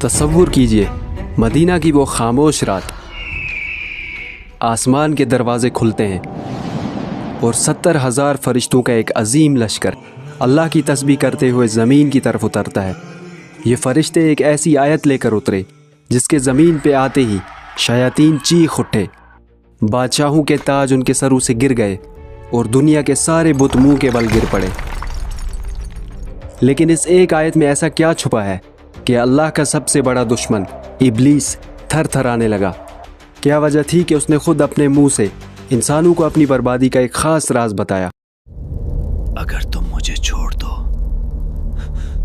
तसव्वुर कीजिए मदीना की वो खामोश रात। आसमान के दरवाज़े खुलते हैं और 70,000 फरिश्तों का एक अजीम लश्कर अल्लाह की तस्बीह करते हुए ज़मीन की तरफ उतरता है। ये फरिश्ते एक ऐसी आयत लेकर उतरे जिसके ज़मीन पे आते ही शयातीन चीख उठे, बादशाहों के ताज उनके सरों से गिर गए और दुनिया के सारे बुत मुंह के बल गिर पड़े। लेकिन इस एक आयत में ऐसा क्या छुपा है कि अल्लाह का सबसे बड़ा दुश्मन इब्लीस थर थराने लगा? क्या वजह थी कि उसने खुद अपने मुंह से इंसानों को अपनी बर्बादी का एक खास राज बताया? अगर तुम मुझे छोड़ दो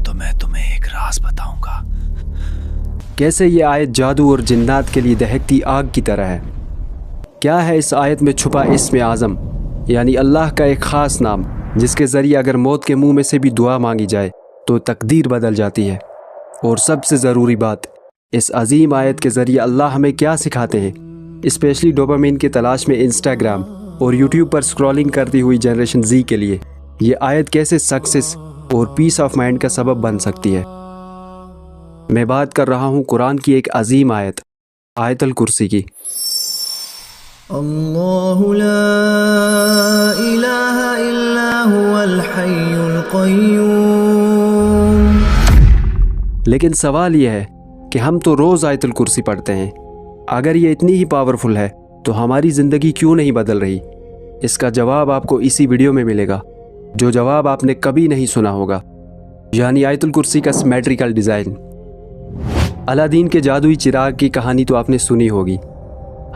तो मैं तुम्हें एक राज बताऊंगा। कैसे ये आयत जादू और जिन्नात के लिए दहकती आग की तरह है? क्या है इस आयत में छुपा इस्म आज़म, यानी अल्लाह का एक ख़ास नाम जिसके ज़रिए अगर मौत के मुंह में से भी दुआ मांगी जाए तो तकदीर बदल जाती है? और सबसे ज़रूरी बात, इस अजीम आयत के ज़रिए अल्लाह हमें क्या सिखाते हैं? स्पेशली डोपामिन की तलाश में इंस्टाग्राम और यूट्यूब पर स्क्रॉलिंग करती हुई जनरेशन जी के लिए ये आयत कैसे सक्सेस और पीस ऑफ माइंड का सबब बन सकती है? मैं बात कर रहा हूँ कुरान की एक अजीम आयत, आयतुल कुर्सी की। अल्लाहु ला इलाहा इल्ला हुवल हय्युल क़य्यूम। लेकिन सवाल यह है कि हम तो रोज़ आयतुल कुर्सी पढ़ते हैं। अगर ये इतनी ही पावरफुल है तो हमारी ज़िंदगी क्यों नहीं बदल रही? इसका जवाब आपको इसी वीडियो में मिलेगा, जो जवाब आपने कभी नहीं सुना होगा, यानी आयतुल कुर्सी का सिमेट्रिकल डिज़ाइन। अलादीन के जादुई चिराग की कहानी तो आपने सुनी होगी।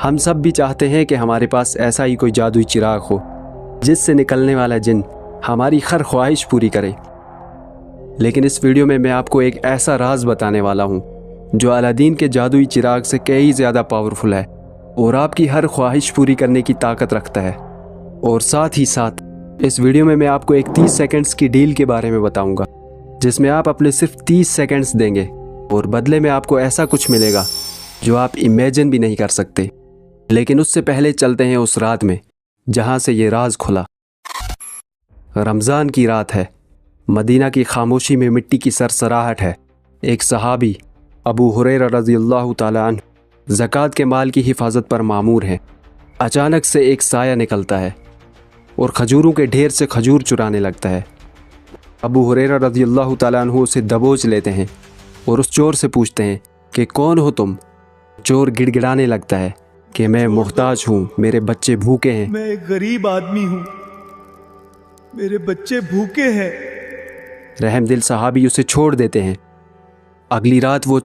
हम सब भी चाहते हैं कि हमारे पास ऐसा ही कोई जादुई चिराग हो जिससे निकलने वाला जिन हमारी हर ख्वाहिश पूरी करे। लेकिन इस वीडियो में मैं आपको एक ऐसा राज बताने वाला हूँ जो अलादीन के जादुई चिराग से कई ज़्यादा पावरफुल है और आपकी हर ख्वाहिश पूरी करने की ताकत रखता है। और साथ ही साथ इस वीडियो में मैं आपको एक 30 सेकंड्स की डील के बारे में बताऊंगा, जिसमें आप अपने सिर्फ 30 सेकंड्स देंगे और बदले में आपको ऐसा कुछ मिलेगा जो आप इमेजिन भी नहीं कर सकते। लेकिन उससे पहले चलते हैं उस रात में जहाँ से ये राज खुला। रमज़ान की रात है। मदीना की खामोशी में मिट्टी की सरसराहट है। एक सहाबी अबू हुरैरा रज़ियल्लाहु ताला अन्हु ज़कात के माल की हिफाजत पर मामूर हैं। अचानक से एक साया निकलता है और खजूरों के ढेर से खजूर चुराने लगता है। अबू हुरैरा रज़ियल्लाहु ताला अन्हु उसे दबोच लेते हैं और उस चोर से पूछते हैं कि कौन हो तुम? चोर गिड़गिड़ाने लगता है कि मैं मोहताज हूँ, मेरे बच्चे भूखे हैं। मैं एक गरीब आदमी हूँ, मेरे बच्चे भूखे हैं। रहमदिल सहाबी उसे छोड़ देते हैं। अगली रात वो